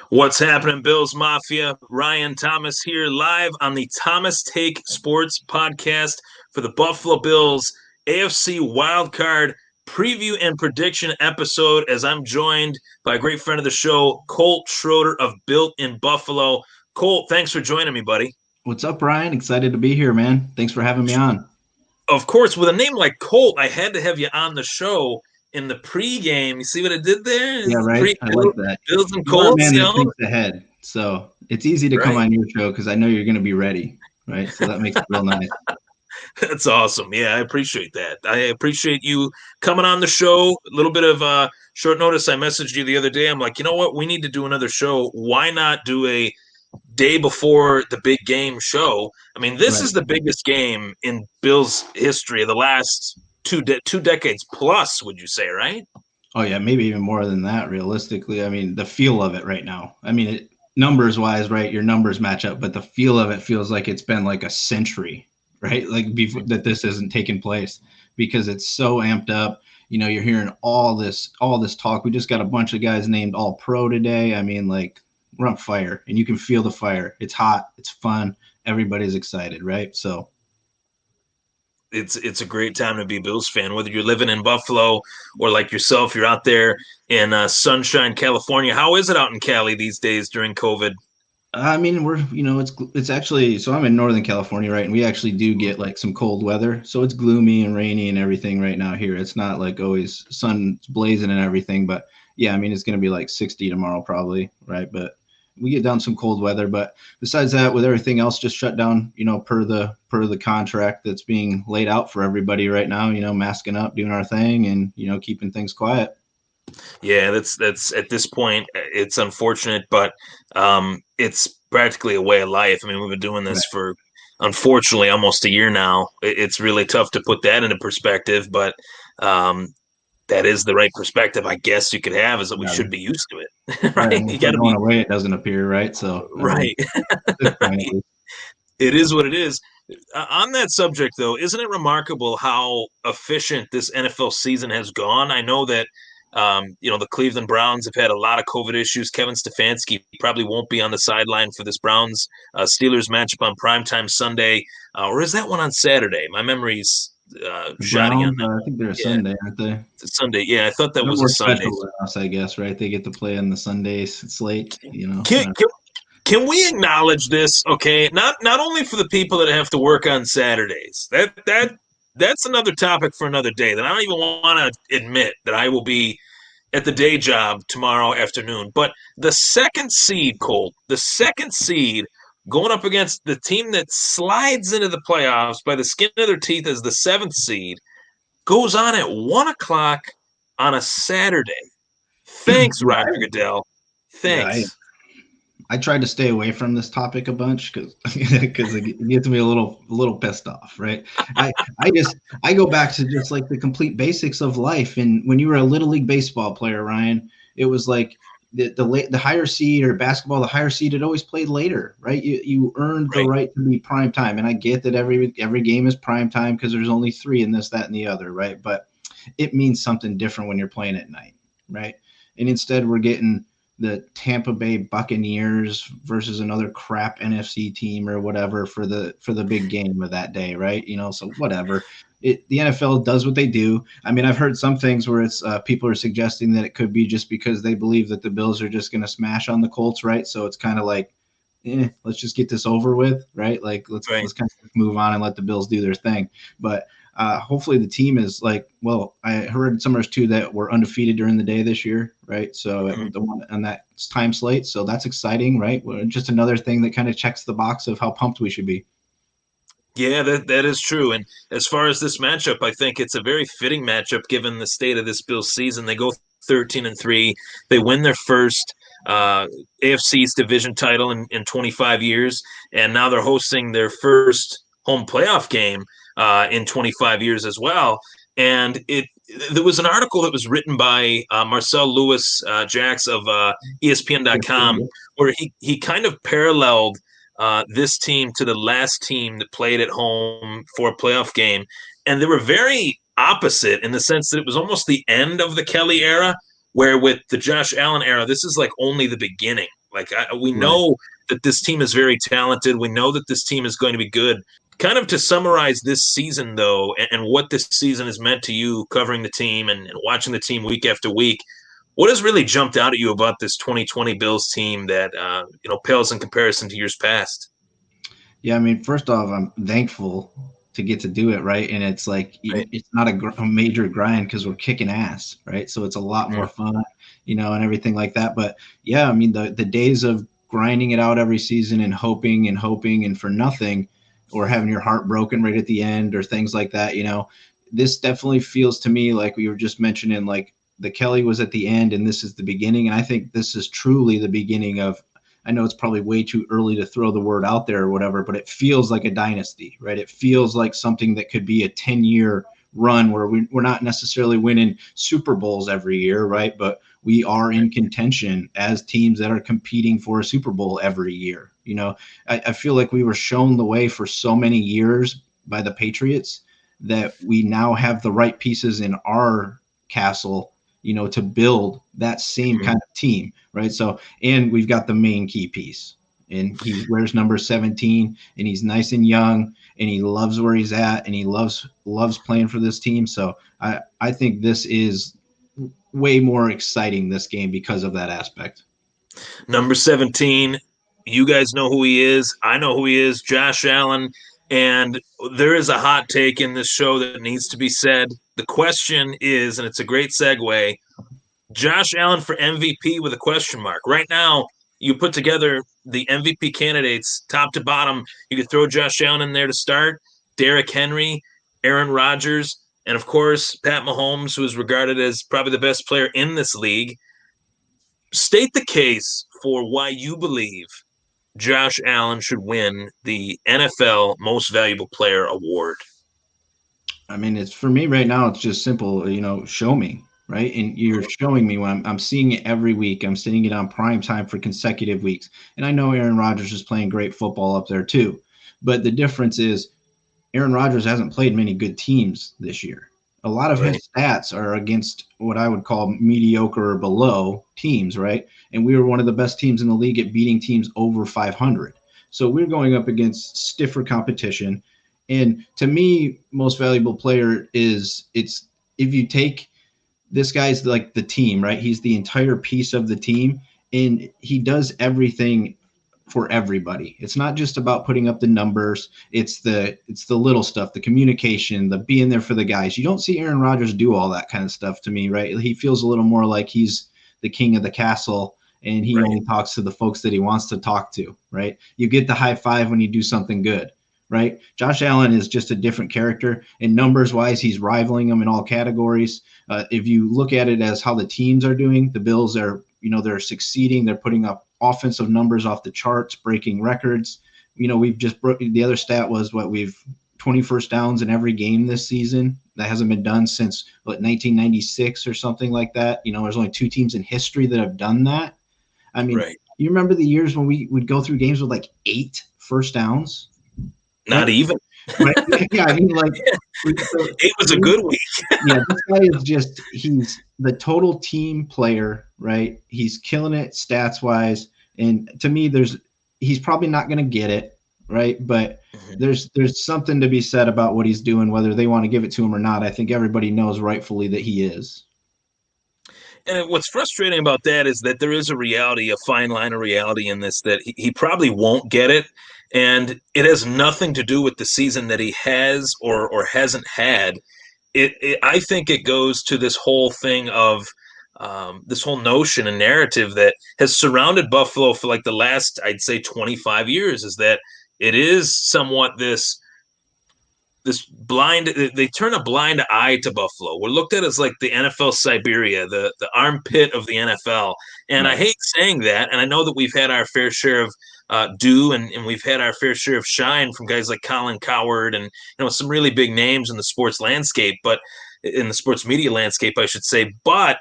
What's happening, Bills Mafia? Ryan Thomas here, live on the Thomas Take Sports podcast for the Buffalo Bills AFC Wildcard preview and prediction episode. As I'm joined by a great friend of the show, Colt Schroeder of Built in Buffalo. Colt, thanks for joining me, buddy. What's up, Ryan? Excited to be here, man. Thanks for having me on. Of course, with a name like Colt, I had to have you on the show in the pregame. You see what I did there? Yeah, right. I like that. Bills and You are a Colts, man you that know? thinks ahead, so it's easy to come Right. on your show because I know you're going to be ready, right? So that makes it real nice. That's awesome. Yeah, I appreciate that. I appreciate you coming on the show. A little bit of short notice. I messaged you the other day. I'm like, you know what? We need to do another show. Why not do a day before the big game show? I mean, this Right. is the biggest game in Bills history of the last two decades plus, would you say, right? Oh yeah, maybe even more than that. Realistically, I mean, the feel of it right now. I mean, numbers wise, right? Your numbers match up, but the feel of it feels like it's been like a century, right? Like before that this hasn't taken place because it's so amped up. You're hearing all this talk. We just got a bunch of guys named All Pro today. I mean, like we're on fire, and you can feel the fire. It's hot. It's fun. Everybody's excited, right? So It's a great time to be a Bills fan, whether you're living in Buffalo or like yourself, you're out there in Sunshine, California. How is it out in Cali these days during COVID? I mean, it's actually, so I'm in Northern California, right? And we actually do get like some cold weather. So it's gloomy and rainy and everything right now here. It's not like always sun's blazing and everything, but yeah, I mean, it's going to be like 60 tomorrow probably, right? But we get down some cold weather, but besides that, with everything else just shut down, per the contract that's being laid out for everybody right now, masking up, doing our thing and, keeping things quiet. Yeah, that's at this point, it's unfortunate, but it's practically a way of life. I mean, we've been doing this for, unfortunately, almost a year now. It's really tough to put that into perspective, but that is the right perspective, I guess you could have, is that we should be used to it, Right. I right? mean, You if got we're to going be away, it doesn't appear, right? So, I mean, right. at this point, at least. It is what it is. On that subject, though, isn't it remarkable how efficient this NFL season has gone? I know that the Cleveland Browns have had a lot of COVID issues. Kevin Stefanski probably won't be on the sideline for this Browns Steelers matchup on primetime Sunday, or is that one on Saturday? My memory's The shoddy on Browns, that. I think they're a Yeah, Sunday, aren't they? it's a Sunday. Yeah, I thought that They're was a more Sunday. special than us, I guess, right? They get to play on the Sundays slate, Can, can, can we acknowledge this? Okay, not only for the people that have to work on Saturdays. That's another topic for another day. That I don't even want to admit that I will be at the day job tomorrow afternoon. But the second seed, Colt, the second seed going up against the team that slides into the playoffs by the skin of their teeth as the seventh seed, goes on at 1 o'clock on a Saturday. Thanks, Yeah, Roger Goodell. yeah, Thanks. I tried to stay away from this topic a bunch because it gets me a little pissed off, right? I go back to just like the complete basics of life. And when you were a little league baseball player, Ryan, it was like the higher seed or basketball, the higher seed had always played later, right? You earned the Right. right to be prime time, and I get that every game is prime time because there's only three in this, that, and the other, right? But it means something different when you're playing at night, right? And instead, we're getting the Tampa Bay Buccaneers versus another crap NFC team or whatever for the big game of that day, right? So whatever. The NFL does what they do. I mean, I've heard some things where it's people are suggesting that it could be just because they believe that the Bills are just going to smash on the Colts, right? So it's kind of like, let's just get this over with, right? Like let's Right. kind of move on and let the Bills do their thing. But hopefully the team is like, well, I heard some of us too that were undefeated during the day this year, right? So the one on that time slate, so that's exciting, right? Just another thing that kind of checks the box of how pumped we should be. Yeah, that is true. And as far as this matchup, I think it's a very fitting matchup given the state of this Bills season. They go 13-3. They win their first AFC's division title in 25 years, and now they're hosting their first home playoff game in 25 years as well. And there was an article that was written by Marcel Lewis Jacks of ESPN.com where he kind of paralleled this team to the last team that played at home for a playoff game. And they were very opposite in the sense that it was almost the end of the Kelly era, where with the Josh Allen era, this is like only the beginning. We Right. know that this team is very talented. We know that this team is going to be good. Kind of to summarize this season, though, and what this season has meant to you covering the team and watching the team week after week, what has really jumped out at you about this 2020 Bills team that pales in comparison to years past? Yeah, I mean, first off, I'm thankful to get to do it, right? And it's like Right. it's not a major grind because we're kicking ass, right? So it's a lot more fun, and everything like that. But yeah, I mean, the days of grinding it out every season and hoping and for nothing, or having your heart broken right at the end or things like that, this definitely feels to me like we were just mentioning, like the Kelly was at the end and this is the beginning. And I think this is truly the beginning of, I know it's probably way too early to throw the word out there or whatever, but it feels like a dynasty, right? It feels like something that could be a 10-year run where we're not necessarily winning Super Bowls every year, right? But we are in contention as teams that are competing for a Super Bowl every year. I feel like we were shown the way for so many years by the Patriots that we now have the right pieces in our castle, to build that same kind of team, right? So, and we've got the main key piece, and he wears number 17, and he's nice and young, and he loves where he's at, and he loves playing for this team. So I think this is way more exciting, this game, because of that aspect. Number 17, you guys know who he is. I know who he is, Josh Allen. And there is a hot take in this show that needs to be said. The question is, and it's a great segue, Josh Allen for MVP with a question mark. Right now, you put together the MVP candidates top to bottom. You could throw Josh Allen in there to start, Derrick Henry, Aaron Rodgers, and of course, Pat Mahomes, who is regarded as probably the best player in this league. State the case for why you believe Josh Allen should win the NFL Most Valuable Player award. I mean, it's for me right now, it's just simple, show me, right? And you're showing me when I'm seeing it every week. I'm seeing it on prime time for consecutive weeks. And I know Aaron Rodgers is playing great football up there too. But the difference is Aaron Rodgers hasn't played many good teams this year. A lot of his stats are against what I would call mediocre or below teams, right? And we were one of the best teams in the league at beating teams over 500. So we're going up against stiffer competition. And to me, most valuable player it's if you take this guy's like the team, right? He's the entire piece of the team, and he does everything for everybody. It's not just about putting up the numbers. It's the little stuff, the communication, the being there for the guys. You don't see Aaron Rodgers do all that kind of stuff to me, right? He feels a little more like he's the king of the castle, and he only talks to the folks that he wants to talk to, right? You get the high five when you do something good, right? Josh Allen is just a different character, and numbers wise, he's rivaling them in all categories. If you look at it as how the teams are doing, the Bills are, they're succeeding. They're putting up offensive numbers off the charts, breaking records. We've just the other stat was we've 20 first downs in every game this season. That hasn't been done since 1996 or something like that. There's only 2 teams in history that have done that. I mean, you remember the years when we would go through games with 8 first downs? Not even. Right? Yeah, I mean, it was a good week. Yeah, this guy is he's the total team player, right? He's killing it stats wise. And to me, he's probably not going to get it, right? But there's something to be said about what he's doing, whether they want to give it to him or not. I think everybody knows rightfully that he is. And what's frustrating about that is that there is a fine line of reality in this, that he probably won't get it. And it has nothing to do with the season that he has or hasn't had. I think it goes to this whole thing of this whole notion and narrative that has surrounded Buffalo for the last, I'd say, 25 years, is that it is somewhat this blind, they turn a blind eye to Buffalo. We're looked at as the NFL Siberia, the armpit of the NFL. And I hate saying that. And I know that we've had our fair share of do and we've had our fair share of shine from guys like Colin Cowherd and some really big names in the sports landscape, but in the sports media landscape, I should say. But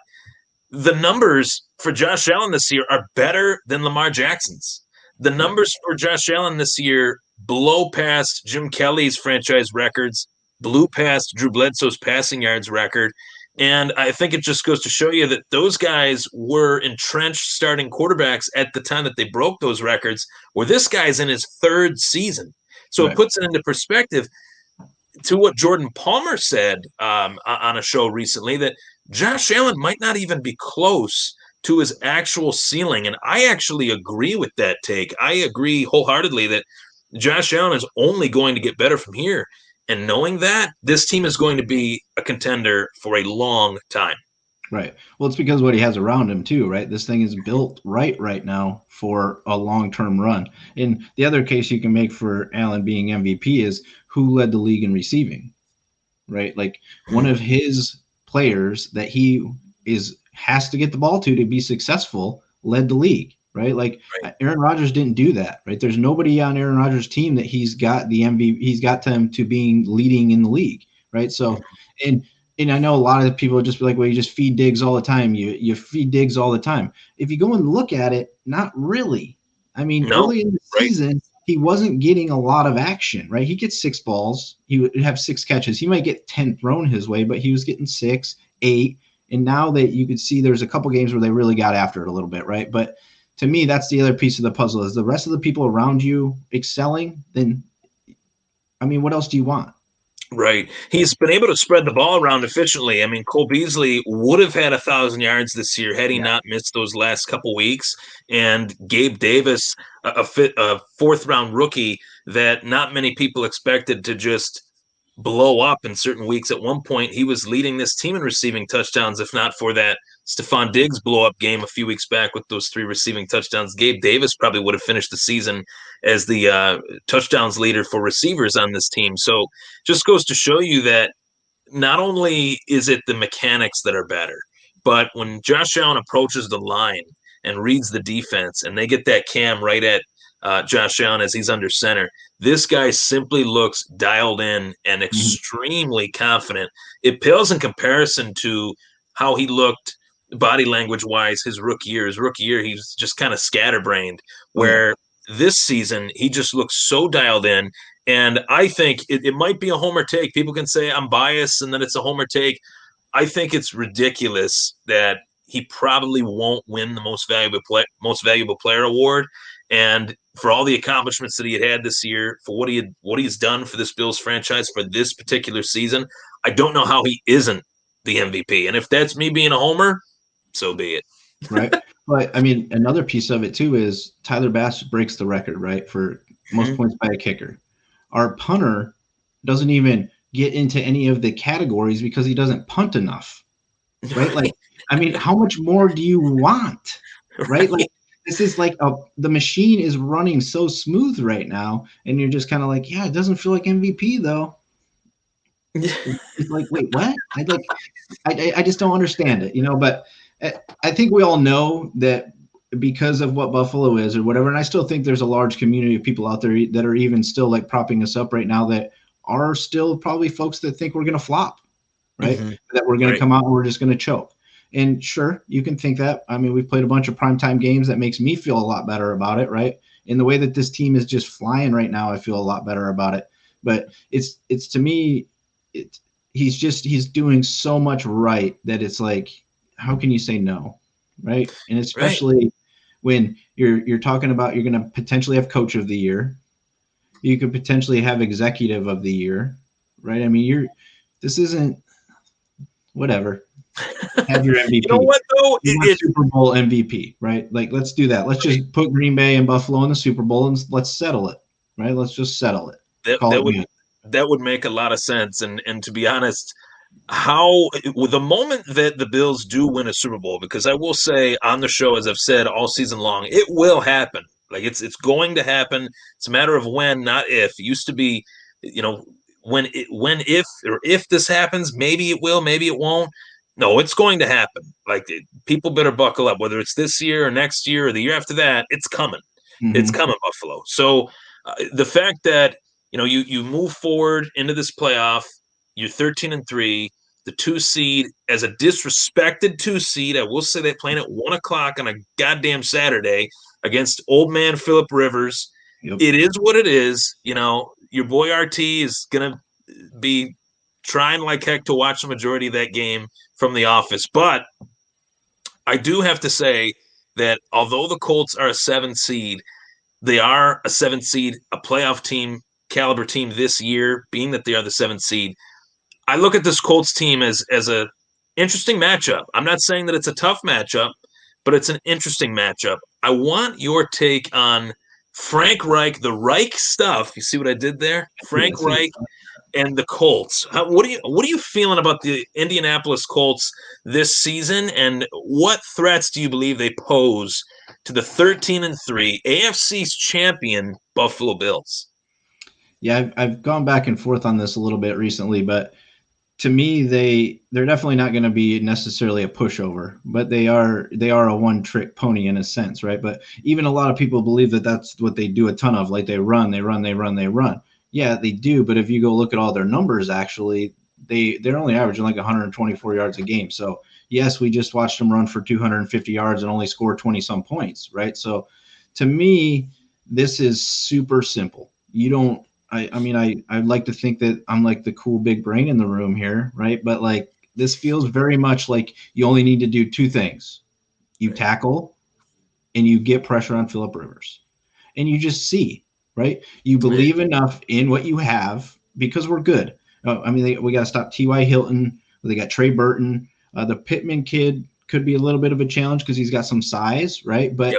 the numbers for Josh Allen this year are better than Lamar Jackson's. The numbers for Josh Allen this year blow past Jim Kelly's franchise records, blew past Drew Bledsoe's passing yards record. And I think it just goes to show you that those guys were entrenched starting quarterbacks at the time that they broke those records, where this guy's in his third season. So it Right. puts it into perspective to what Jordan Palmer said on a show recently, that Josh Allen might not even be close to his actual ceiling. And I actually agree with that take. I agree wholeheartedly that Josh Allen is only going to get better from here. And knowing that, this team is going to be a contender for a long time. Right. Well, it's because what he has around him too, right? This thing is built right now for a long-term run. And the other case you can make for Allen being MVP is who led the league in receiving, right? Like one of his players that he has to get the ball to be successful led the league, right? Like Right. Aaron Rodgers didn't do that, right? There's nobody on Aaron Rodgers' team that he's got the MVP, he's got them to being leading in the league, right? So, and I know a lot of people just be like, well, you just feed Diggs all the time. You feed Diggs all the time. If you go and look at it, not really. I mean, No, early in the right. season, he wasn't getting a lot of action, right? He gets 6 balls. He would have 6 catches. He might get 10 thrown his way, but he was getting 6, 8. And now that you could see there's a couple games where they really got after it a little bit, right? But to me, that's the other piece of the puzzle is the rest of the people around you excelling. Then, I mean, what else do you want? Right. He's been able to spread the ball around efficiently. I mean, Cole Beasley would have had 1,000 yards this year had he Yeah. not missed those last couple weeks. And Gabe Davis, a fourth-round rookie that not many people expected to just blow up in certain weeks. At one point, he was leading this team in receiving touchdowns, if not for that Stephon Diggs blow-up game a few weeks back with those 3 receiving touchdowns. Gabe Davis probably would have finished the season as the touchdowns leader for receivers on this team. So just goes to show you that not only is it the mechanics that are better, but when Josh Allen approaches the line and reads the defense and they get that cam right at Josh Allen as he's under center, this guy simply looks dialed in and extremely confident. It pales in comparison to how he looked body language wise his rookie year. His rookie year, he's just kind of scatterbrained, Oh, yeah. where this season he just looks so dialed in. And I think it might be a homer take. People can say I'm biased and then it's a homer take. I think it's ridiculous that he probably won't win the most valuable player award. And for all the accomplishments that he had this year, for what he's done for this Bills franchise for this particular season, I don't know how he isn't the MVP. And if that's me being a homer, so be it. Right. But I mean, another piece of it too is Tyler Bass breaks the record, right, for most points by a kicker. Our punter doesn't even get into any of the categories because he doesn't punt enough, right? Like, I mean, how much more do you want, right? Like, this is like the machine is running so smooth right now, and you're just kind of like, yeah, it doesn't feel like MVP though. It's like, wait, what? I just don't understand it, But I think we all know that because of what Buffalo is or whatever, and I still think there's a large community of people out there that are even still like propping us up right now that are still probably folks that think we're going to flop, right? That we're going to come out and we're just going to choke. And sure, you can think that. I mean, we've played a bunch of primetime games that makes me feel a lot better about it, right? In the way that this team is just flying right now, I feel a lot better about it. But it's to me, he's doing so much right that it's like, how can you say no, right? And especially when you're talking about you're going to potentially have coach of the year, you could potentially have executive of the year, right? I mean, this isn't whatever. Have your MVP. You know what though? Super Bowl MVP, right? Like, let's do that. Let's just put Green Bay and Buffalo in the Super Bowl and let's settle it, right? Let's just settle it. That would make a lot of sense. And to be honest, how with the moment that the Bills do win a Super Bowl, because I will say on the show, as I've said all season long, it will happen. Like it's going to happen. It's a matter of when, not if. It used to be, if this happens, maybe it will, maybe it won't. No, it's going to happen. Like people better buckle up, whether it's this year or next year or the year after that. It's coming. It's coming, Buffalo. So the fact that you move forward into this playoff, you're 13-3, the 2 seed as a disrespected 2 seed. I will say that playing at 1:00 on a goddamn Saturday against old man Phillip Rivers. Yep. It is what it is. Your boy RT is gonna be trying like heck to watch the majority of that game from the office. But I do have to say that although the Colts are a 7 seed, they are a 7 seed, a playoff team, caliber team this year, being that they are the 7 seed. I look at this Colts team as a interesting matchup. I'm not saying that it's a tough matchup, but it's an interesting matchup. I want your take on Frank Reich, the Reich stuff. You see what I did there? Frank Reich and the Colts. What are you feeling about the Indianapolis Colts this season, and what threats do you believe they pose to the 13-3 AFC's champion Buffalo Bills? Yeah, I've gone back and forth on this a little bit recently, but to me, they're definitely not going to be necessarily a pushover, but they are a one-trick pony in a sense, right? But even a lot of people believe that that's what they do a ton of, like they run. Yeah, they do, but if you go look at all their numbers, actually, they're only averaging like 124 yards a game. So yes, we just watched them run for 250 yards and only score 20 some points, right? So to me, this is super simple. You don't. I mean, I'd like to think that I'm like the cool big brain in the room here, right? But like this feels very much like you only need to do two things. You tackle and you get pressure on Phillip Rivers. And you just see, right? You believe enough in what you have because we're good. I mean, we got to stop T.Y. Hilton. They got Trey Burton. The Pittman kid could be a little bit of a challenge because he's got some size, right? But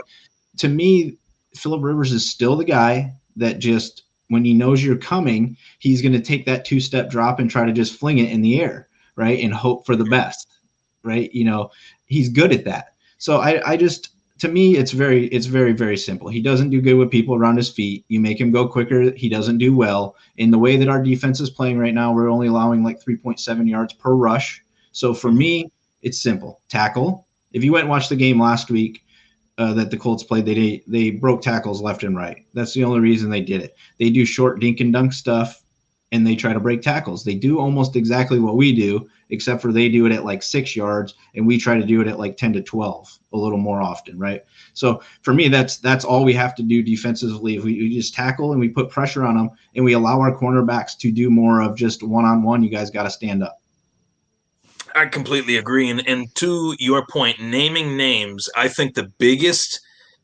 to me, Phillip Rivers is still the guy that just – when he knows you're coming, he's going to take that two-step drop and try to just fling it in the air, right, and hope for the best, right? You know, he's good at that. So I just, to me, it's very, very simple. He doesn't do good with people around his feet. You make him go quicker, he doesn't do well. In the way that our defense is playing right now, we're only allowing like 3.7 yards per rush. So for me, it's simple. Tackle. If you went and watched the game last week, that the Colts played, they broke tackles left and right. That's the only reason they did it. They do short dink and dunk stuff, and they try to break tackles. They do almost exactly what we do, except for they do it at like 6 yards, and we try to do it at like 10 to 12 a little more often, right? So for me, that's all we have to do defensively. If we just tackle and we put pressure on them, and we allow our cornerbacks to do more of just one-on-one, you guys got to stand up. I completely agree. And to your point, naming names, I think the biggest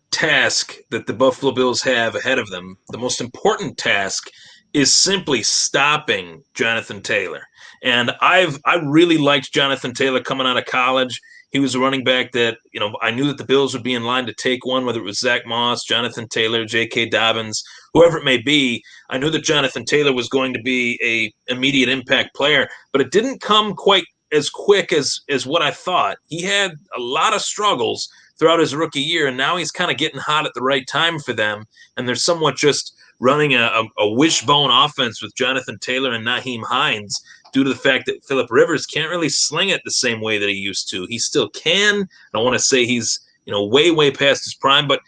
task that the Buffalo Bills have ahead of them, the most important task, is simply stopping Jonathan Taylor. And I really liked Jonathan Taylor coming out of college. He was a running back that, you know, I knew that the Bills would be in line to take one, whether it was Zach Moss, Jonathan Taylor, J.K. Dobbins, whoever it may be. I knew that Jonathan Taylor was going to be a immediate impact player, but it didn't come quite as quick as what I thought. He had a lot of struggles throughout his rookie year, and now he's kind of getting hot at the right time for them. And they're somewhat just running a wishbone offense with Jonathan Taylor and Nyheim Hines due to the fact that Phillip Rivers can't really sling it the same way that he used to. He still can. I don't want to say he's, you know, way past his prime, but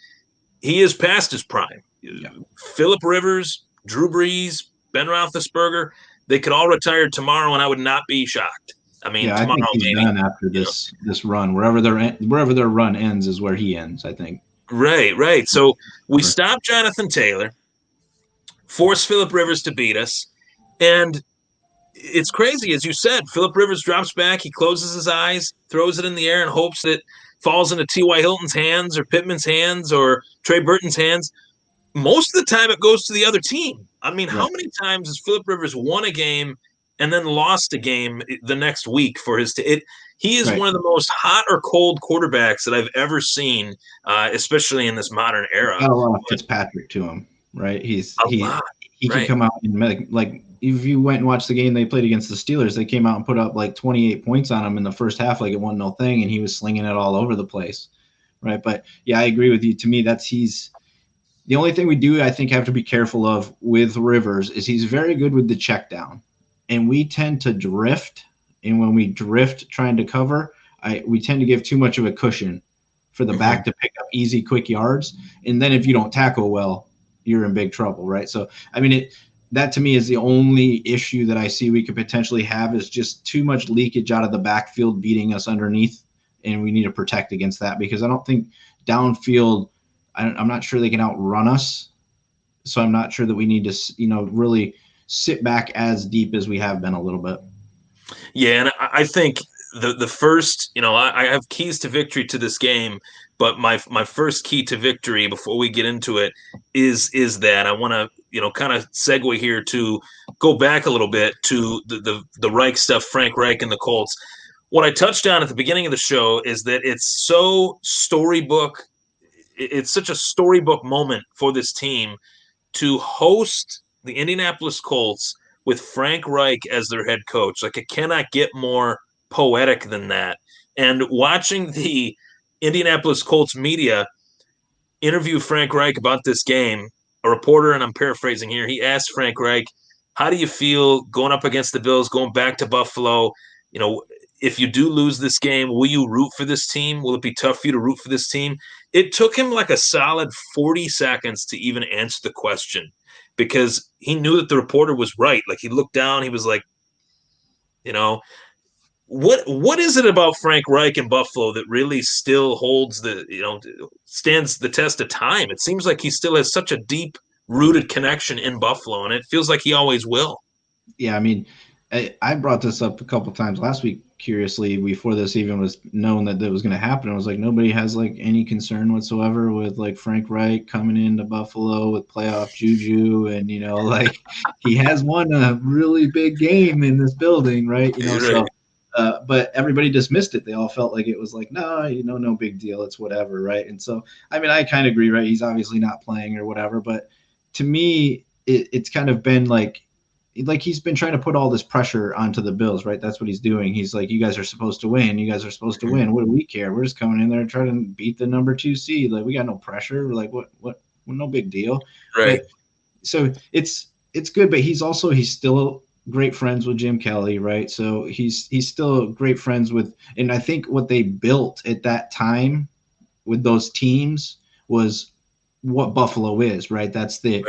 he is past his prime. Yeah. Phillip Rivers, Drew Brees, Ben Roethlisberger, they could all retire tomorrow, and I would not be shocked. I mean, I think he's done after this run. Wherever their run ends is where he ends, I think. Right. So we stop Jonathan Taylor, force Phillip Rivers to beat us, and it's crazy, as you said. Phillip Rivers drops back, he closes his eyes, throws it in the air, and hopes that it falls into T.Y. Hilton's hands or Pittman's hands or Trey Burton's hands. Most of the time, it goes to the other team. I mean, how many times has Phillip Rivers won a game and then lost a game the next week for his he is one of the most hot or cold quarterbacks that I've ever seen, especially in this modern era. Got a lot of Fitzpatrick to him, right? He can come out and like if you went and watched the game they played against the Steelers, they came out and put up like 28 points on him in the first half, like it wasn't no thing, and he was slinging it all over the place, right? But yeah, I agree with you. To me, he's the only thing we do, I think, have to be careful of with Rivers is he's very good with the check down. And we tend to drift, and when we drift trying to cover, we tend to give too much of a cushion for the back to pick up easy, quick yards. And then if you don't tackle well, you're in big trouble, right? So, I mean, that to me is the only issue that I see we could potentially have is just too much leakage out of the backfield beating us underneath, and we need to protect against that because I don't think downfield, I'm not sure they can outrun us. So I'm not sure that we need to, really – sit back as deep as we have been a little bit. Yeah, and I think the first, I have keys to victory to this game, but my first key to victory before we get into it is that I want to kind of segue here to go back a little bit to the Reich stuff, Frank Reich and the Colts. What I touched on at the beginning of the show is that it's so storybook. It's such a storybook moment for this team to host the Indianapolis Colts with Frank Reich as their head coach. Like, it cannot get more poetic than that. And watching the Indianapolis Colts media interview Frank Reich about this game, a reporter, and I'm paraphrasing here, he asked Frank Reich, how do you feel going up against the Bills, going back to Buffalo? If you do lose this game, will you root for this team? Will it be tough for you to root for this team? It took him like a solid 40 seconds to even answer the question because he knew that the reporter was right. Like, he looked down, he was like, you know, what is it about Frank Reich in Buffalo that really still holds stands the test of time? It seems like he still has such a deep rooted connection in Buffalo, and it feels like he always will. Yeah, I mean, I brought this up a couple times last week, curiously, before this even was known that was going to happen. I was like, nobody has like any concern whatsoever with like Frank Reich coming into Buffalo with playoff juju, and like he has won a really big game in this building, right? Right. So. But everybody dismissed it. They all felt like it was like, no, no big deal. It's whatever, right? And so, I mean, I kind of agree, right? He's obviously not playing or whatever, but to me, it's kind of been like he's been trying to put all this pressure onto the Bills, right? That's what he's doing. He's like, you guys are supposed to win. You guys are supposed to win. What do we care? We're just coming in there trying to beat the number 2 seed. Like, we got no pressure. We're like, what? No big deal. Right. But so it's good, but he's still great friends with Jim Kelly, right? So he's still great friends with, and I think what they built at that time with those teams was what Buffalo is, right? That's the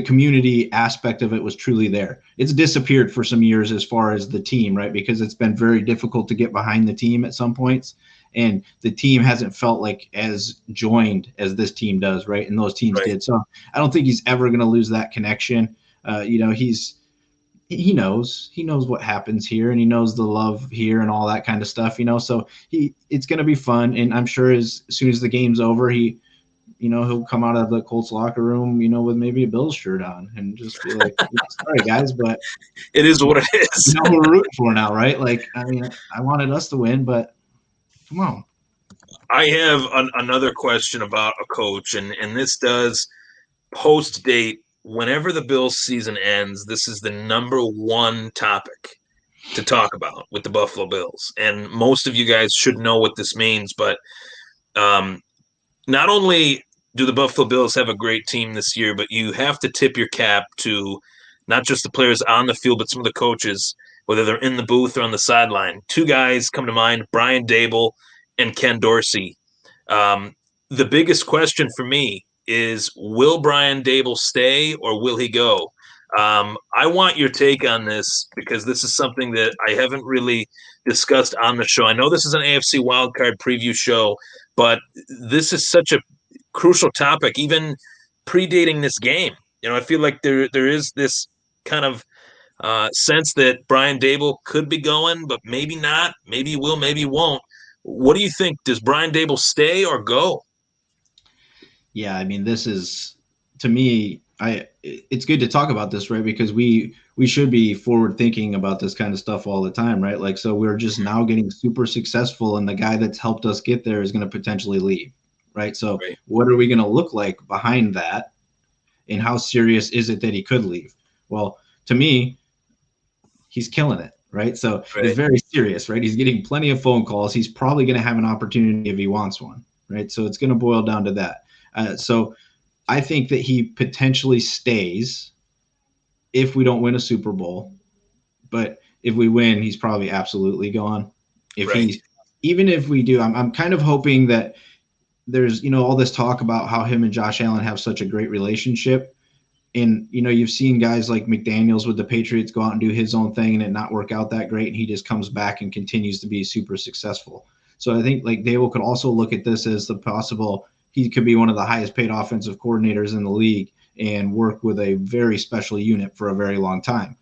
community aspect of it was truly there. It's disappeared for some years as far as the team, right? Because it's been very difficult to get behind the team at some points, and the team hasn't felt like as joined as this team does, right? And those teams did. So I don't think he's ever going to lose that connection. He knows what happens here, and he knows the love here and all that kind of stuff, so it's going to be fun. And I'm sure as soon as the game's over, he'll come out of the Colts locker room, with maybe a Bills shirt on and just be like, sorry guys, but it is what it is. We're rooting for now, right? Like, I mean, I wanted us to win, but come on. I have another question about a coach, and this does post date. Whenever the Bills season ends, this is the number one topic to talk about with the Buffalo Bills. And most of you guys should know what this means, but not only do the Buffalo Bills have a great team this year, but you have to tip your cap to not just the players on the field, but some of the coaches, whether they're in the booth or on the sideline. Two guys come to mind, Brian Dable and Ken Dorsey. The biggest question for me is, will Brian Dable stay or will he go? I want your take on this because this is something that I haven't really discussed on the show. I know this is an AFC Wildcard preview show, but this is such a crucial topic, even predating this game. I feel like there is this kind of sense that Brian Dable could be going, but maybe not. Maybe he will, maybe he won't. What do you think? Does Brian Dable stay or go? Yeah, I mean, this is, to me, it's good to talk about this, right? Because we should be forward thinking about this kind of stuff all the time, right? Like, so we're just now getting super successful, and the guy that's helped us get there is going to potentially leave, right? So what are we going to look like behind that, and how serious is it that he could leave? Well, to me, he's killing it, right? So it's very serious, right? He's getting plenty of phone calls. He's probably going to have an opportunity if he wants one, right? So it's going to boil down to that. So I think that he potentially stays if we don't win a Super Bowl. But if we win, he's probably absolutely gone. Even if we do, I'm kind of hoping that there's, all this talk about how him and Josh Allen have such a great relationship. And, you've seen guys like McDaniels with the Patriots go out and do his own thing and it not work out that great. And he just comes back and continues to be super successful. So I think like Dable could also look at this as the possible, he could be one of the highest paid offensive coordinators in the league and work with a very special unit for a very long time.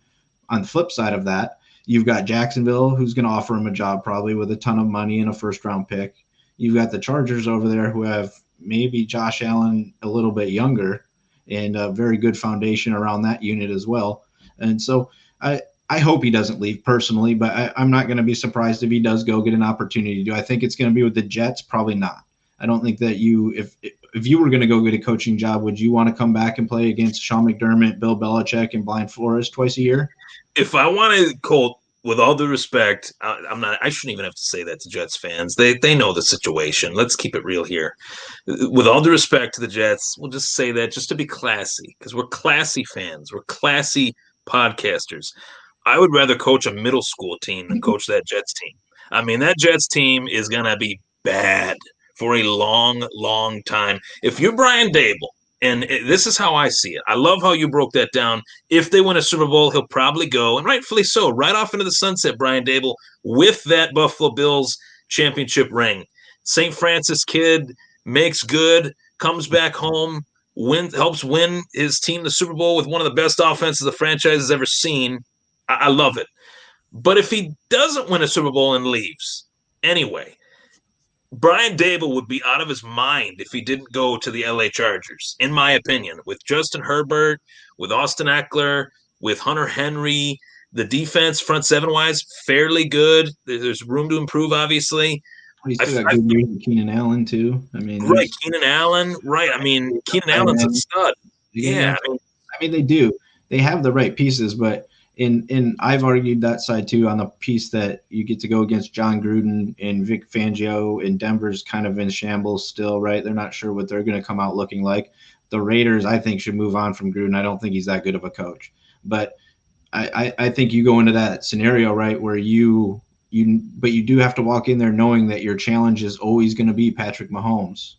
On the flip side of that, You've got Jacksonville, who's going to offer him a job probably with a ton of money and a first-round pick. You've got the Chargers over there who have maybe Josh Allen a little bit younger and a very good foundation around that unit as well. And so I hope he doesn't leave personally, but I'm not going to be surprised if he does go get an opportunity. Do I think it's going to be with the Jets? Probably not. I don't think that if you were going to go get a coaching job, would you want to come back and play against Sean McDermott, Bill Belichick, and Brian Flores twice a year? If I wanted Colt, with all due respect, I shouldn't even have to say that to Jets fans. They know the situation. Let's keep it real here. With all due respect to the Jets, we'll just say that just to be classy, because we're classy fans. We're classy podcasters. I would rather coach a middle school team than coach that Jets team. I mean, that Jets team is going to be bad for a long, long time. If you're Brian Dable, and this is how I see it. I love how you broke that down. If they win a Super Bowl, he'll probably go, and rightfully so, right off into the sunset, Brian Dable, with that Buffalo Bills championship ring. St. Francis kid, makes good, comes back home, helps win his team the Super Bowl with one of the best offenses the franchise has ever seen. I love it. But if he doesn't win a Super Bowl and leaves, anyway, Brian Dable would be out of his mind if he didn't go to the LA Chargers, in my opinion, with Justin Herbert, with Austin Eckler, with Hunter Henry. The defense, front seven-wise, fairly good. There's room to improve, obviously. He's still got good years with Keenan Allen, too. I mean, right, Keenan Allen. Right. I mean, Keenan Allen's a stud. Yeah. I mean, they do. They have the right pieces, but and I've argued that side too on the piece that you get to go against John Gruden and Vic Fangio, and Denver's kind of in shambles still, right? They're not sure what they're going to come out looking like. The Raiders, I think, should move on from Gruden. I don't think he's that good of a coach. But I think you go into that scenario, right, where you do have to walk in there knowing that your challenge is always going to be Patrick Mahomes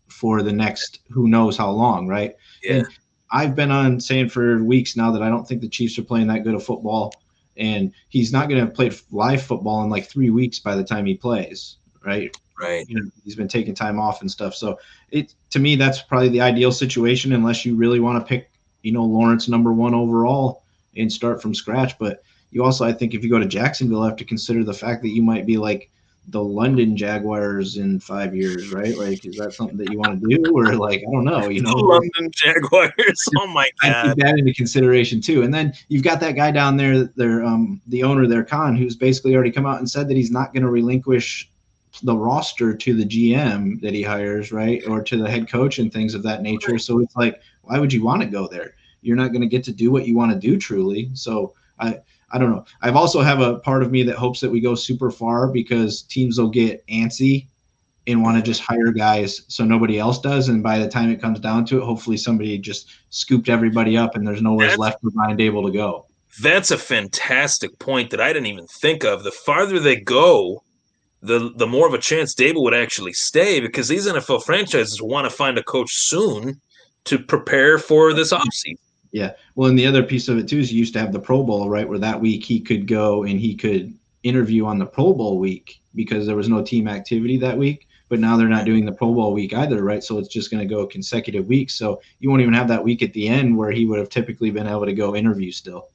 for the next who knows how long, right? Yeah. And I've been on saying for weeks now that I don't think the Chiefs are playing that good of football, and he's not going to play live football in like 3 weeks by the time he plays, right? Right. He's been taking time off and stuff. So to me, that's probably the ideal situation unless you really want to pick, Lawrence number 1 overall and start from scratch. But you also, I think if you go to Jacksonville, have to consider the fact that you might be like the London Jaguars in 5 years, right? Like, is that something that you want to do, or like, I don't know, The London Jaguars. Oh my God. I take that into consideration too. And then you've got that guy down there, the owner there, Khan, who's basically already come out and said that he's not going to relinquish the roster to the GM that he hires, right? Or to the head coach and things of that nature. So it's like, why would you want to go there? You're not going to get to do what you want to do truly. So I don't know. I've also have a part of me that hopes that we go super far because teams will get antsy and want to just hire guys so nobody else does. And by the time it comes down to it, hopefully somebody just scooped everybody up and there's nowhere left for Brian Dable to go. That's a fantastic point that I didn't even think of. The farther they go, the more of a chance Dable would actually stay, because these NFL franchises want to find a coach soon to prepare for this offseason. Yeah. Well, and the other piece of it, too, is you used to have the Pro Bowl, right, where that week he could go and he could interview on the Pro Bowl week because there was no team activity that week. But now they're not doing the Pro Bowl week either, right? So it's just going to go consecutive weeks. So you won't even have that week at the end where he would have typically been able to go interview still.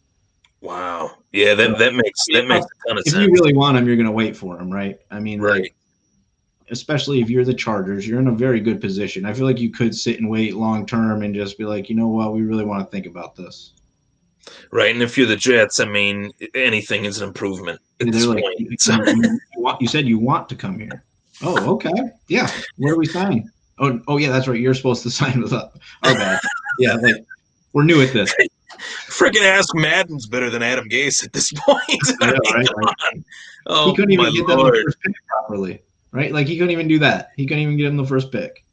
Wow. Yeah, that makes a ton of sense. If you really want him, you're going to wait for him, right? I mean, right. Like, especially if you're the Chargers, you're in a very good position. I feel like you could sit and wait long term and just be like, you know what, we really want to think about this. Right, and if you're the Jets, I mean, anything is an improvement at this point. You said you want to come here. Oh, okay. Yeah. Where do we sign? Oh, yeah, that's right. You're supposed to sign with us. Our bad. Yeah, like, we're new at this. Freaking Ask Madden's better than Adam Gase at this point. I know, right? Oh, he couldn't even get them the first pick properly. Right? Like, he couldn't even do that. He couldn't even get him the first pick.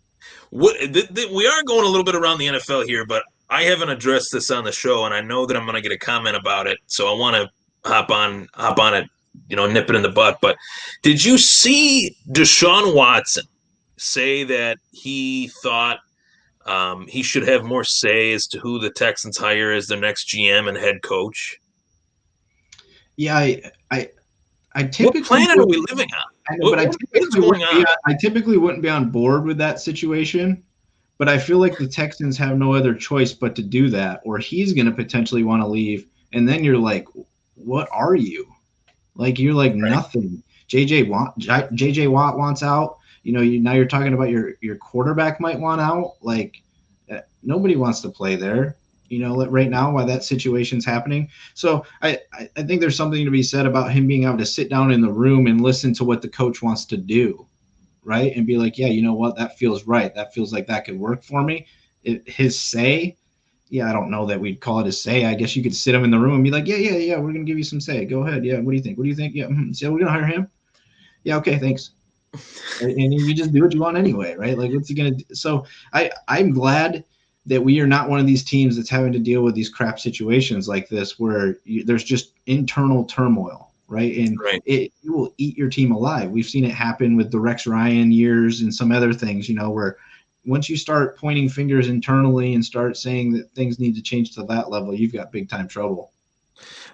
We are going a little bit around the NFL here, but I haven't addressed this on the show, and I know that I'm going to get a comment about it, so I want to hop on it, nip it in the butt. But did you see Deshaun Watson say that he thought he should have more say as to who the Texans hire as their next GM and head coach? Yeah, I typically. What planet are we living on? I know, I typically wouldn't be on board with that situation, but I feel like the Texans have no other choice but to do that, or he's going to potentially want to leave, and then you're like, what are you? Like you're like Right. nothing. JJ Watt wants out. Now you're talking about your quarterback might want out. Like nobody wants to play there. Right now while that situation's happening. So I think there's something to be said about him being able to sit down in the room and listen to what the coach wants to do, right? And be like, yeah, you know what, that feels right. That feels like that could work for me. His say, yeah, I don't know that we'd call it a say. I guess you could sit him in the room and be like, yeah, we're gonna give you some say. Go ahead. Yeah, what do you think? What do you think? Yeah, so we're gonna hire him. Yeah, okay, thanks. And you just do what you want anyway, right? Like, what's he gonna do? So I'm glad that we are not one of these teams that's having to deal with these crap situations like this, where there's just internal turmoil, right? And Right. it will eat your team alive. We've seen it happen with the Rex Ryan years and some other things, where once you start pointing fingers internally and start saying that things need to change to that level, you've got big time trouble.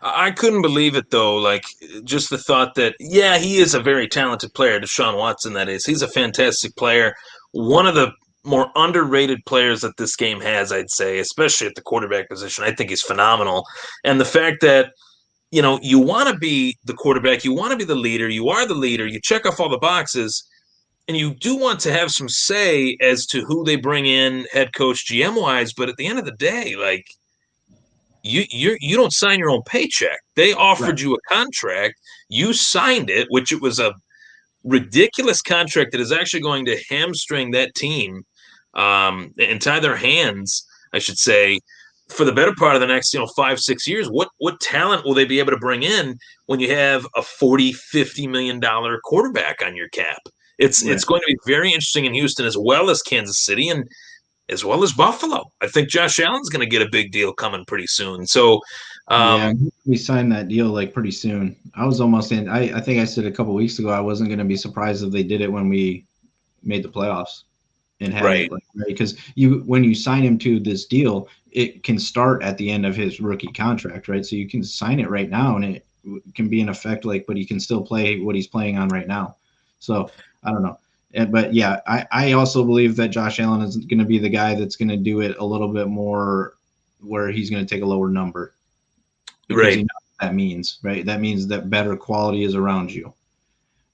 I couldn't believe it though. Like just the thought that, yeah, he is a very talented player. Deshaun Watson, that is. He's a fantastic player. One of the more underrated players that this game has, I'd say, especially at the quarterback position. I think he's phenomenal. And the fact that, you want to be the quarterback, you want to be the leader, you are the leader, you check off all the boxes, and you do want to have some say as to who they bring in head coach GM wise, but at the end of the day, like you don't sign your own paycheck. They Right. offered you a contract, you signed it, which it was a ridiculous contract that is actually going to hamstring that team and tie their hands, I should say, for the better part of the next 5-6 years. What talent will they be able to bring in when you have a 40-50 million dollar quarterback on your cap? It's Right. going to be very interesting in Houston as well as Kansas City and as well as Buffalo. I think Josh Allen's going to get a big deal coming pretty soon. So, Yeah, um, we signed that deal like pretty soon. I was almost in. I think I said a couple weeks ago I wasn't going to be surprised if they did it when we made the playoffs and had right, it like ready, because when you sign him to this deal, it can start at the end of his rookie contract, right? So you can sign it right now and it can be in effect, like, but he can still play what he's playing on right now. So I don't know. But yeah, I also believe that Josh Allen is going to be the guy that's going to do it a little bit more, where he's going to take a lower number, because right. you know what that means, right? That means that better quality is around you,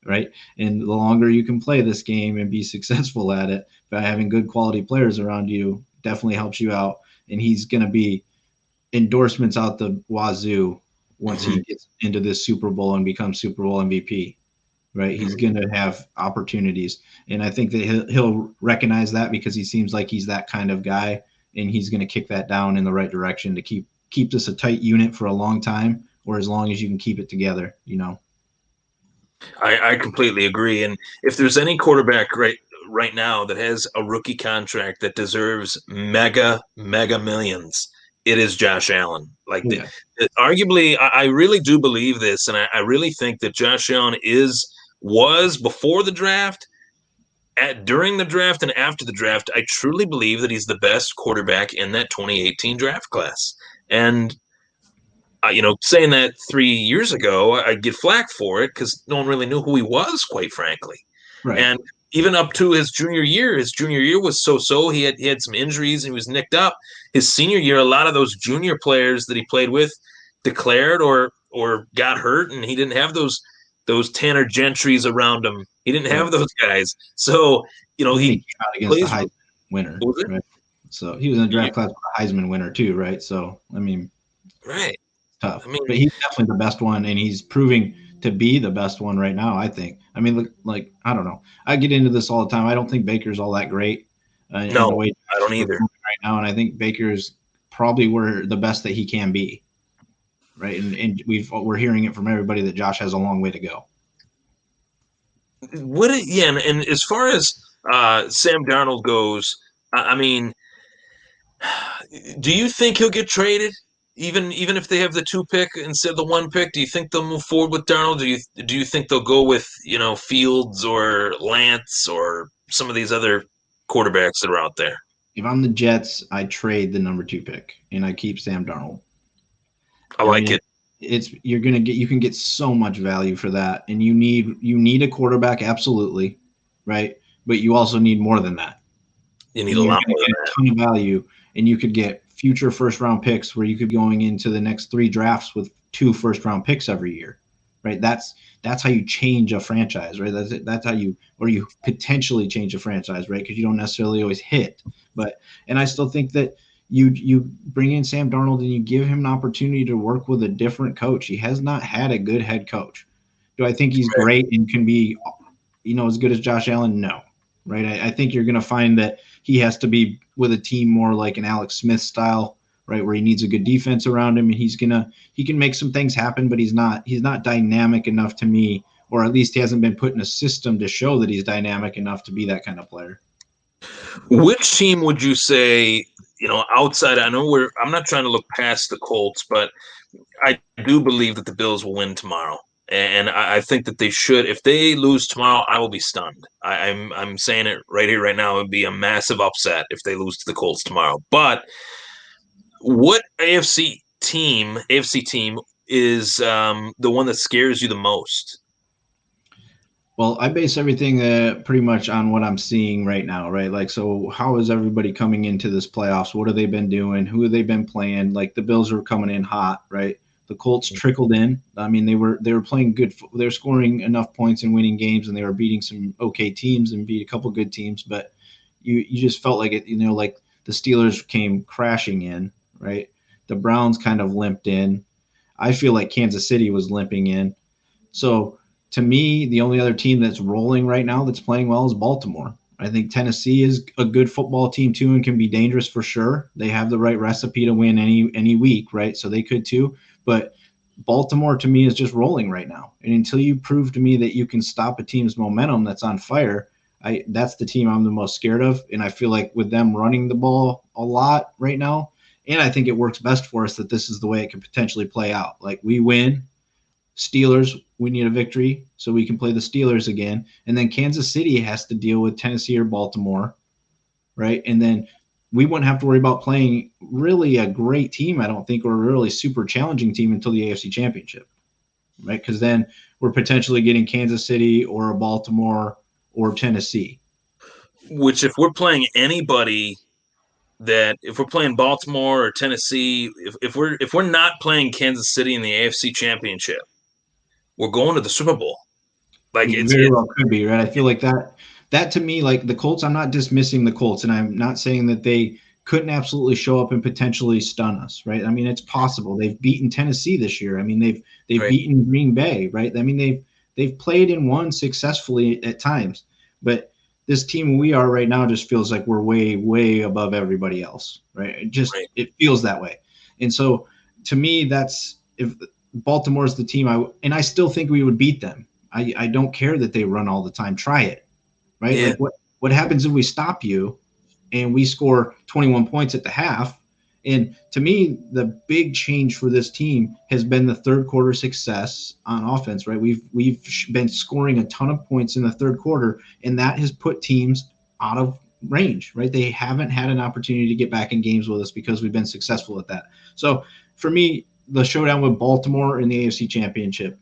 right? And the longer you can play this game and be successful at it by having good quality players around you, definitely helps you out. And he's going to be endorsements out the wazoo once he Mhm, gets into this Super Bowl and becomes Super Bowl MVP, right? He's mhm. going to have opportunities. And I think that he'll recognize that, because he seems like he's that kind of guy, and he's going to kick that down in the right direction to keep this a tight unit for a long time, or as long as you can keep it together. I completely agree. And if there's any quarterback right now that has a rookie contract that deserves mega millions, it is Josh Allen. Like Yeah. arguably, I really do believe this, and I really think that Josh Allen was before the draft, during the draft, and after the draft. I truly believe that he's the best quarterback in that 2018 draft class. And saying that 3 years ago, I'd get flack for it because no one really knew who he was, quite frankly. Right. And even up to his junior year was so. He had some injuries and he was nicked up. His senior year, a lot of those junior players that he played with declared or got hurt, and he didn't have those Tanner Gentrys around him. He didn't Right. have those guys. So And then he he came out against the plays. Heisman winner, What was right? So he was in the it? draft class with a Heisman winner too, right? So I mean, Right. tough. I mean, But he's definitely the best one, and he's proving to be the best one right now, I think. I mean, look, like, I don't know. I get into this all the time. I don't think Baker's all that great in the no, way I Josh don't is either. performing right now, and I think Baker's probably where the best that he can be, right? And we're hearing it from everybody that Josh has a long way to go. Yeah, and as far as Sam Darnold goes, I mean, do you think he'll get traded? Even if they have the 2 pick instead of the 1 pick, do you think they'll move forward with Darnold? Do you think they'll go with Fields or Lance or some of these other quarterbacks that are out there? If I'm the Jets, I trade the number 2 pick and I keep Sam Darnold. I I mean, like it. you can get so much value for that, and you need a quarterback, absolutely, right? But you also need more than that, You need and a you're lot going more to than get a that. ton of value, and you could get future first round picks, where you could be going into the next 3 drafts with 2 first round picks every year, right? That's how you change a franchise, right? That's how you potentially change a franchise, right? Because you don't necessarily always hit, but and I still think that you bring in Sam Darnold and you give him an opportunity to work with a different coach. He has not had a good head coach. Do I think he's great and can be, as good as Josh Allen? No, right? I think you're going to find that he has to be with a team more like an Alex Smith style, right, where he needs a good defense around him, and he can make some things happen, but he's not dynamic enough to me, or at least he hasn't been put in a system to show that he's dynamic enough to be that kind of player. Which team would you say, outside? I'm not trying to look past the Colts, but I do believe that the Bills will win tomorrow. And I think that they should. If they lose tomorrow, I will be stunned. I'm saying it right here, right now. It would be a massive upset if they lose to the Colts tomorrow. But what AFC team is the one that scares you the most? Well, I base everything pretty much on what I'm seeing right now, right? Like, so how is everybody coming into this playoffs? What have they been doing? Who have they been playing? Like, the Bills were coming in hot, right? The Colts trickled in. I mean, they were playing good. They were scoring enough points and winning games, and they were beating some okay teams and beat a couple good teams. But you just felt like it, like the Steelers came crashing in, right? The Browns kind of limped in. I feel like Kansas City was limping in. So to me, the only other team that's rolling right now that's playing well is Baltimore. I think Tennessee is a good football team too and can be dangerous for sure. They have the right recipe to win any week, right? So they could too. But Baltimore to me is just rolling right now. And until you prove to me that you can stop a team's momentum that's on fire, that's the team I'm the most scared of. And I feel like with them running the ball a lot right now, and I think it works best for us that this is the way it could potentially play out. Like we win, Steelers, we need a victory so we can play the Steelers again. And then Kansas City has to deal with Tennessee or Baltimore, right? And then we wouldn't have to worry about playing really a great team, I don't think, or a really super challenging team until the AFC Championship, right? Because then we're potentially getting Kansas City or a Baltimore or Tennessee. Which, if we're playing anybody, that if we're playing Baltimore or Tennessee, if we're not playing Kansas City in the AFC Championship, we're going to the Super Bowl. Like it very well could be, right? I feel like that to me, like the Colts, I'm not dismissing the Colts, and I'm not saying that they couldn't absolutely show up and potentially stun us, right? I mean, it's possible. They've beaten Tennessee this year. I mean, they've right. beaten Green Bay, right? I mean, they've played and won successfully at times, but this team we are right now just feels like we're way, way above everybody else, right? It feels that way. And so to me, that's if Baltimore's the team I still think we would beat them. I don't care that they run all the time. Try it, right? Yeah. Like what happens if we stop you and we score 21 points at the half? And to me, the big change for this team has been the third quarter success on offense, right? We've been scoring a ton of points in the third quarter, and that has put teams out of range, right? They haven't had an opportunity to get back in games with us because we've been successful at that. So for me, the showdown with Baltimore in the AFC Championship.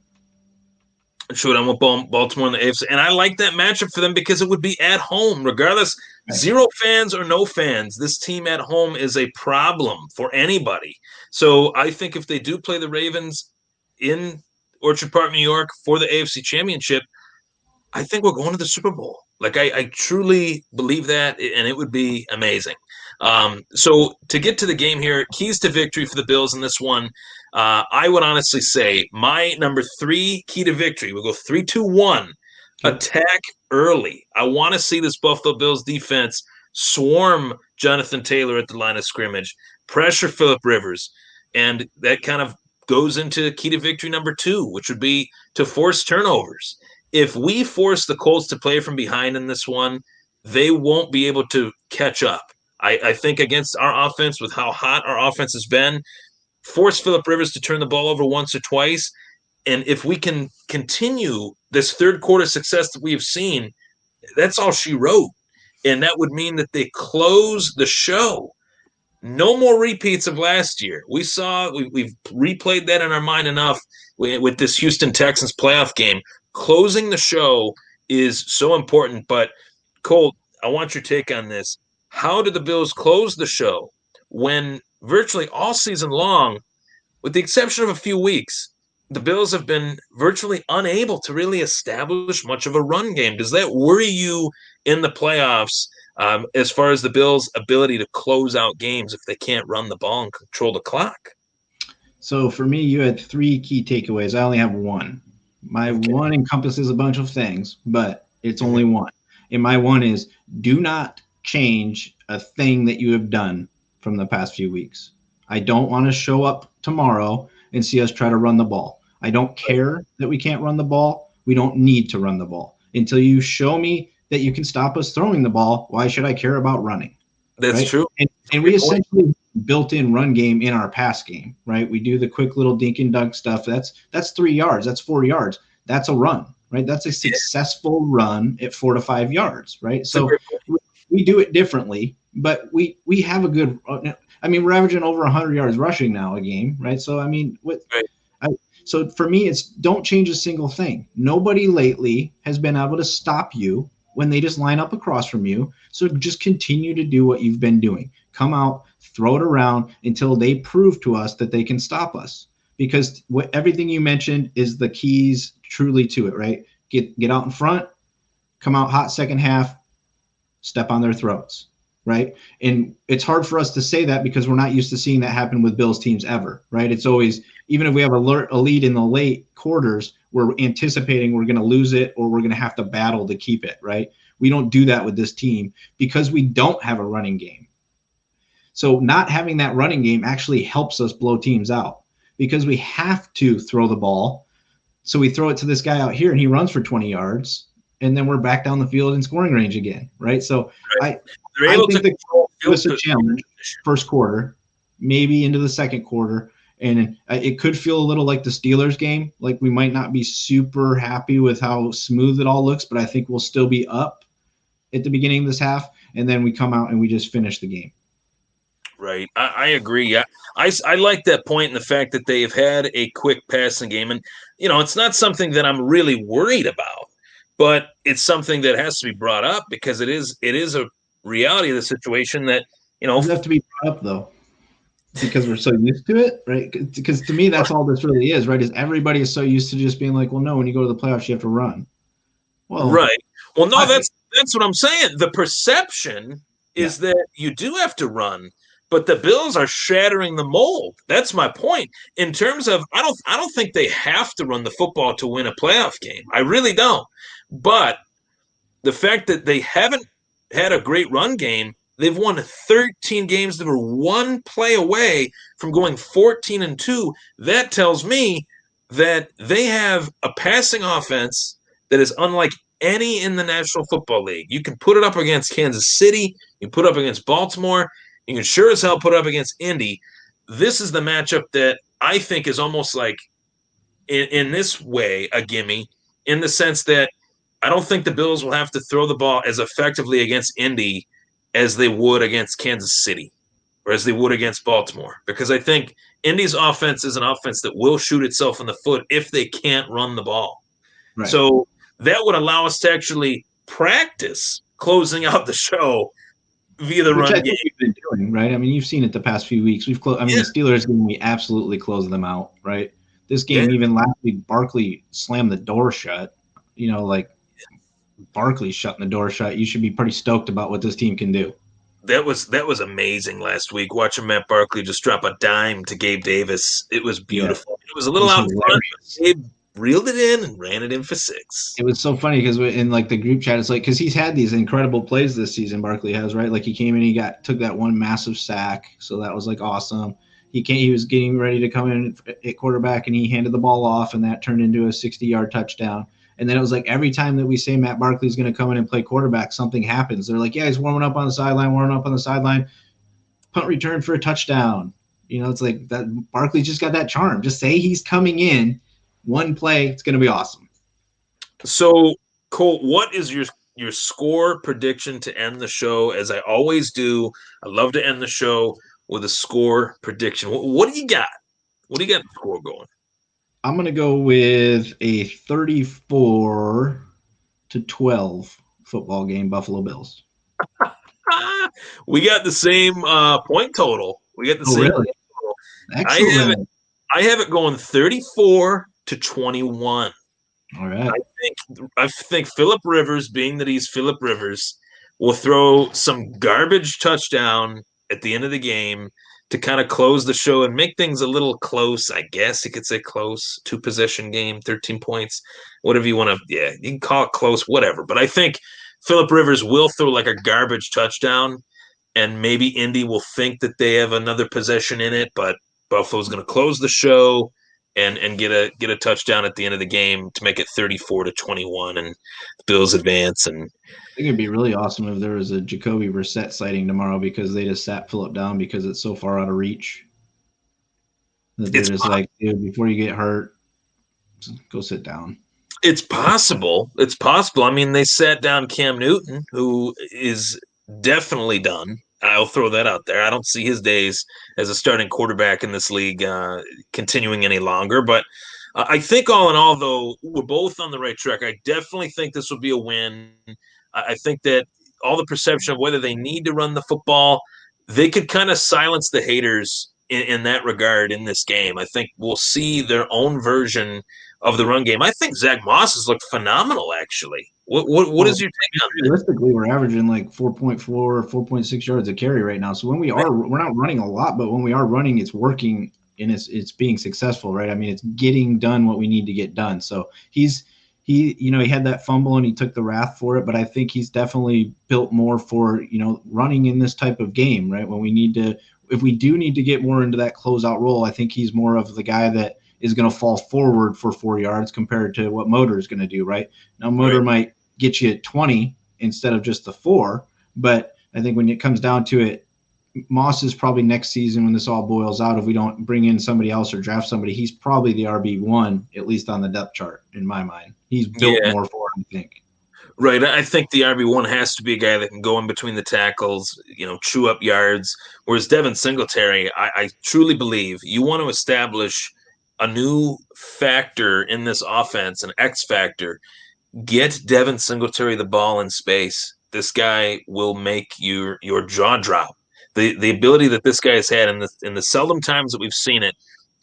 Showdown with Baltimore in the AFC. And I like that matchup for them because it would be at home, regardless, zero fans or no fans. This team at home is a problem for anybody. So I think if they do play the Ravens in Orchard Park, New York for the AFC Championship, I think we're going to the Super Bowl. Like I truly believe that, and it would be amazing. So to get to the game here, keys to victory for the Bills in this one. I would honestly say my number 3 key to victory. We'll go 3-2-1. Okay. Attack early. I want to see this Buffalo Bills defense swarm Jonathan Taylor at the line of scrimmage, pressure Phillip Rivers, and that kind of goes into key to victory number 2, which would be to force turnovers. If we force the Colts to play from behind in this one, they won't be able to catch up. I think against our offense, with how hot our offense has been, force Phillip Rivers to turn the ball over once or twice. And if we can continue this third quarter success that we have seen, that's all she wrote. And that would mean that they close the show. No more repeats of last year. We've replayed that in our mind enough with this Houston Texans playoff game. Closing the show is so important. But Colt, I want your take on this. How did the Bills close the show when virtually all season long, with the exception of a few weeks, the Bills have been virtually unable to really establish much of a run game. Does that worry you in the playoffs as far as the Bills' ability to close out games if they can't run the ball and control the clock? So for me, you had three key takeaways. I only have one. My Okay. one encompasses a bunch of things, but it's Mhm. only one. And my one is do not change a thing that you have done from the past few weeks. I don't want to show up tomorrow and see us try to run the ball. I don't care that we can't run the ball. We don't need to run the ball. Until you show me that you can stop us throwing the ball, why should I care about running? That's Right? true. And we Great point. essentially built in run game in our pass game, right? We do the quick little dink and dunk stuff. That's 3 yards, that's 4 yards. That's a run, right? That's a Yeah, successful run at 4 to 5 yards, right? it's a So great point. we do it differently, but we have a good. I mean, we're averaging over 100 yards rushing now a game, right? So I mean, Right. I, so for me, it's don't change a single thing. Nobody lately has been able to stop you when they just line up across from you. So just continue to do what you've been doing. Come out, throw it around until they prove to us that they can stop us. Because everything you mentioned is the keys truly to it, right? Get out in front, come out hot second half, step on their throats, right? And it's hard for us to say that because we're not used to seeing that happen with Bills teams ever, right? It's always, even if we have a lead in the late quarters, we're anticipating we're going to lose it or we're going to have to battle to keep it, right? We don't do that with this team because we don't have a running game. So not having that running game actually helps us blow teams out because we have to throw the ball. So we throw it to this guy out here and he runs for 20 yards and then we're back down the field in scoring range again, right? So Right. I They're I able to think that control give field us a challenge first quarter, maybe into the second quarter, and it could feel a little like the Steelers game. Like we might not be super happy with how smooth it all looks, but I think we'll still be up at the beginning of this half, and then we come out and we just finish the game. Right. I agree. I like that point in the fact that they've had a quick passing game. And, it's not something that I'm really worried about, but it's something that has to be brought up because it is a reality of the situation that, Does it have to be brought up though? Because we're so used to it, right? Because to me, that's all this really is, right? Is everybody is so used to just being like, well, no, when you go to the playoffs, you have to run. Well, right. Well, no, why? that's what I'm saying. The perception Yeah, is that you do have to run, but the Bills are shattering the mold. That's my point. In terms of I don't think they have to run the football to win a playoff game. I really don't. But the fact that they haven't had a great run game, they've won 13 games. They were one play away from going 14-2. That tells me that they have a passing offense that is unlike any in the National Football League. You can put it up against Kansas City, you can put it up against Baltimore, you can sure as hell put it up against Indy. This is the matchup that I think is almost like in this way a gimme in the sense that I don't think the Bills will have to throw the ball as effectively against Indy as they would against Kansas City or as they would against Baltimore because I think Indy's offense is an offense that will shoot itself in the foot if they can't run the ball. right. So that would allow us to actually practice closing out the show via the Which run I game. think we've been doing, right? I mean, you've seen it the past few weeks. I mean, Yeah, the Steelers game, we absolutely closed them out, right? This yeah, game, even last week, Barkley slammed the door shut. Like Barkley shutting the door shut. You should be pretty stoked about what this team can do. that was amazing last week. Watching Matt Barkley just drop a dime to Gabe Davis, it was Yeah, beautiful. It was a it little was out in front, hilarious. but Gabe reeled it in and ran it in for six. It was so funny because in like the group chat, it's like because he's had these incredible plays this season. Barkley has, right? Like he came in, took that one massive sack, so that was like awesome. He was getting ready to come in at quarterback, and he handed the ball off, and that turned into a 60-yard touchdown. And then it was like every time that we say Matt Barkley's going to come in and play quarterback, something happens. They're like, yeah, he's warming up on the sideline, punt return for a touchdown. It's like that. Barkley just got that charm. Just say he's coming in, one play, it's going to be awesome. So, Colt, what is your score prediction to end the show? As I always do, I love to end the show with a score prediction. What do you got? What do you got the score going? I'm going to go with a 34-12 football game, Buffalo Bills. We got the same point total. We got the Oh, same really? point total. I have it. Excellent. I have it going 34-24. to 21. All right. I think Phillip Rivers, being that he's Phillip Rivers, will throw some garbage touchdown at the end of the game to kind of close the show and make things a little close. I guess you could say close, 2-possession game, 13 points, whatever you want to. Yeah, you can call it close, whatever. But I think Phillip Rivers will throw like a garbage touchdown, and maybe Indy will think that they have another possession in it, but Buffalo's going to close the show and get a touchdown at the end of the game to make it 34-21, and the Bills advance. And I think it'd be really awesome if there was a Jacoby Brissett sighting tomorrow because they just sat Phillip down because it's so far out of reach. That they're just like, dude, before you get hurt, go sit down. It's possible. It's possible. I mean, they sat down Cam Newton, who is definitely done. I'll throw that out there. I don't see his days as a starting quarterback in this league continuing any longer. But I think all in all, though, we're both on the right track. I definitely think this will be a win. I think that all the perception of whether they need to run the football, they could kind of silence the haters in that regard in this game. I think we'll see their own version of the run game. I think Zach Moss has looked phenomenal, actually. What is your take on that? Realistically, we're averaging like 4.4 or 4.6 yards a carry right now. So when we're not running a lot, but when we are running, it's working and it's being successful, right? I mean, it's getting done what we need to get done. So he had that fumble and he took the wrath for it, but I think he's definitely built more for, running in this type of game, right? If we do need to get more into that closeout role, I think he's more of the guy that is going to fall forward for 4 yards compared to what Motor is going to do, right? Now, Motor might get you at 20 instead of just the 4, but I think when it comes down to it, Moss is probably next season when this all boils out, if we don't bring in somebody else or draft somebody, he's probably the RB1, at least on the depth chart, in my mind. He's built more for it, I think. Right. I think the RB1 has to be a guy that can go in between the tackles, chew up yards, whereas Devin Singletary, I truly believe you want to establish a new factor in this offense, an X factor. Get Devin Singletary the ball in space. This guy will make your jaw drop. The ability that this guy has had in the seldom times that we've seen it,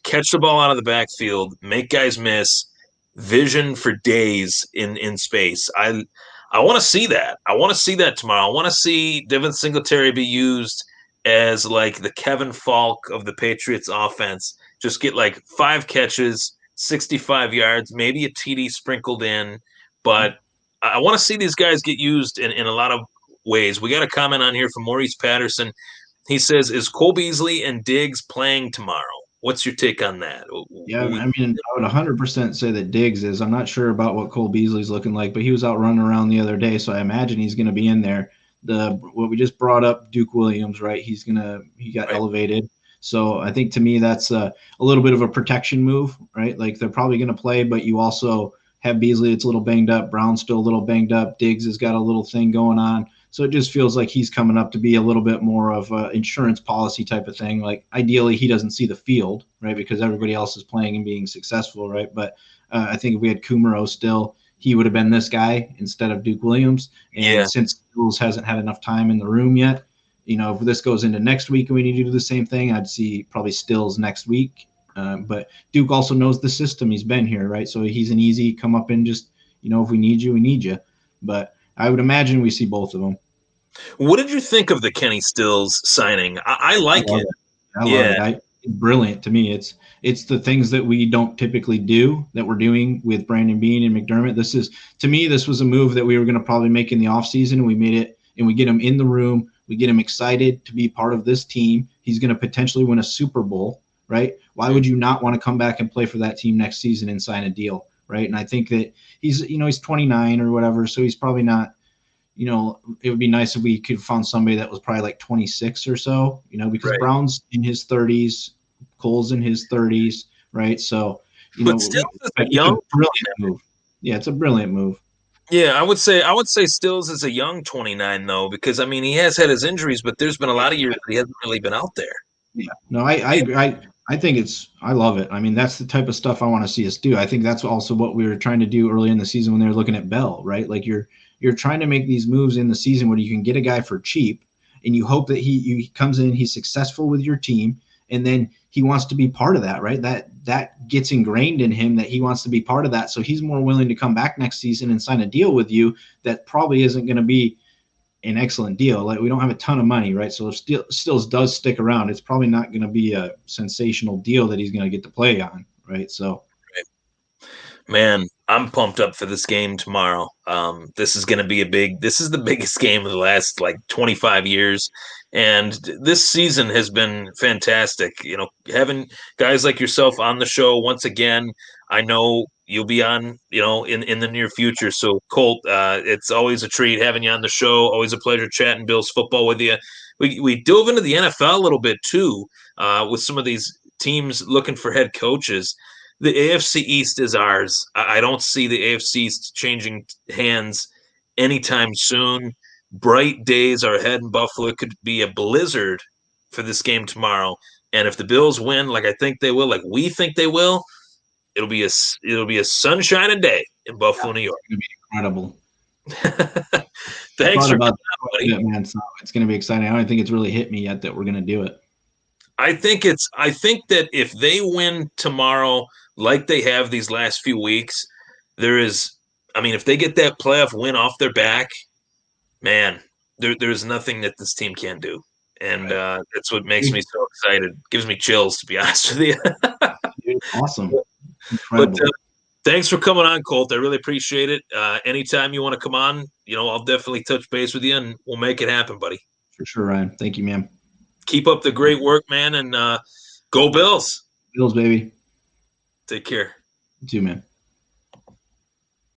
catch the ball out of the backfield, make guys miss, vision for days in space. I want to see that. I want to see that tomorrow. I want to see Devin Singletary be used as like the Kevin Falk of the Patriots offense. Just get like 5 catches, 65 yards, maybe a TD sprinkled in. But I want to see these guys get used in a lot of ways. We got a comment on here from Maurice Patterson. He says, is Cole Beasley and Diggs playing tomorrow? What's your take on that? Yeah, I mean, I would 100% say that Diggs is. I'm not sure about what Cole Beasley's looking like, but he was out running around the other day, so I imagine he's going to be in there. What we just brought up, Duke Williams, right? He got elevated. So I think to me that's a little bit of a protection move, right? Like they're probably going to play, but you also have Beasley that's a little banged up. Brown's still a little banged up. Diggs has got a little thing going on. So it just feels like he's coming up to be a little bit more of an insurance policy type of thing. Like ideally he doesn't see the field, right? Because everybody else is playing and being successful, right? But I think if we had Kumaro still, he would have been this guy instead of Duke Williams. And since Stills hasn't had enough time in the room yet, if this goes into next week and we need to do the same thing, I'd see probably Stills next week. But Duke also knows the system. He's been here, right? So he's an easy come up and just, if we need you, we need you. But I would imagine we see both of them. What did you think of the Kenny Stills signing? I like it. I love it. It's brilliant to me. It's the things that we don't typically do that we're doing with Brandon Beane and McDermott. This was a move that we were going to probably make in the offseason, and we made it, and we get him in the room. We get him excited to be part of this team. He's going to potentially win a Super Bowl, right? Why would you not want to come back and play for that team next season and sign a deal, right? And I think that he's 29 or whatever, so he's probably not, it would be nice if we could have found somebody that was probably like 26 or so, because Brown's in his 30s, Cole's in his 30s, right? So, but still, it's a brilliant move. Yeah, it's a brilliant move. Yeah, I would say Stills is a young 29 though, because I mean he has had his injuries, but there's been a lot of years that he hasn't really been out there. Yeah, no, I think I love it. I mean, that's the type of stuff I want to see us do. I think that's also what we were trying to do early in the season when they were looking at Bell, right? Like you're trying to make these moves in the season where you can get a guy for cheap, and you hope that he comes in, he's successful with your team, and then he wants to be part of that, right? That gets ingrained in him that he wants to be part of that. So he's more willing to come back next season and sign a deal with you that probably isn't going to be an excellent deal. Like, we don't have a ton of money, right? So if Stills does stick around, it's probably not going to be a sensational deal that he's going to get to play on, right? So, Man, I'm pumped up for this game tomorrow. This is going to be this is the biggest game of the last like 25 years. And this season has been fantastic. You know, having guys like yourself on the show once again. I know you'll be on, in the near future. So, Colt, it's always a treat having you on the show. Always a pleasure chatting Bills football with you. We dove into the NFL a little bit too, with some of these teams looking for head coaches. The AFC East is ours. I don't see the AFC East changing hands anytime soon. Bright days are ahead in Buffalo. It could be a blizzard for this game tomorrow. And if the Bills win, like I think they will, like we think they will, it'll be a sunshining day in Buffalo, New York. it's going to be incredible. Thanks for about coming on, buddy. man. So it's going to be exciting. I don't think it's really hit me yet that we're going to do it. I think that if they win tomorrow, like they have these last few weeks, if they get that playoff win off their back, man, there's nothing that this team can't do. And that's what makes me so excited. Gives me chills, to be honest with you. Awesome. But thanks for coming on, Colt. I really appreciate it. Anytime you want to come on, I'll definitely touch base with you, and we'll make it happen, buddy. For sure, Ryan. Thank you, man. Keep up the great work, man, and go Bills. Bills, baby. Take care. You too, man.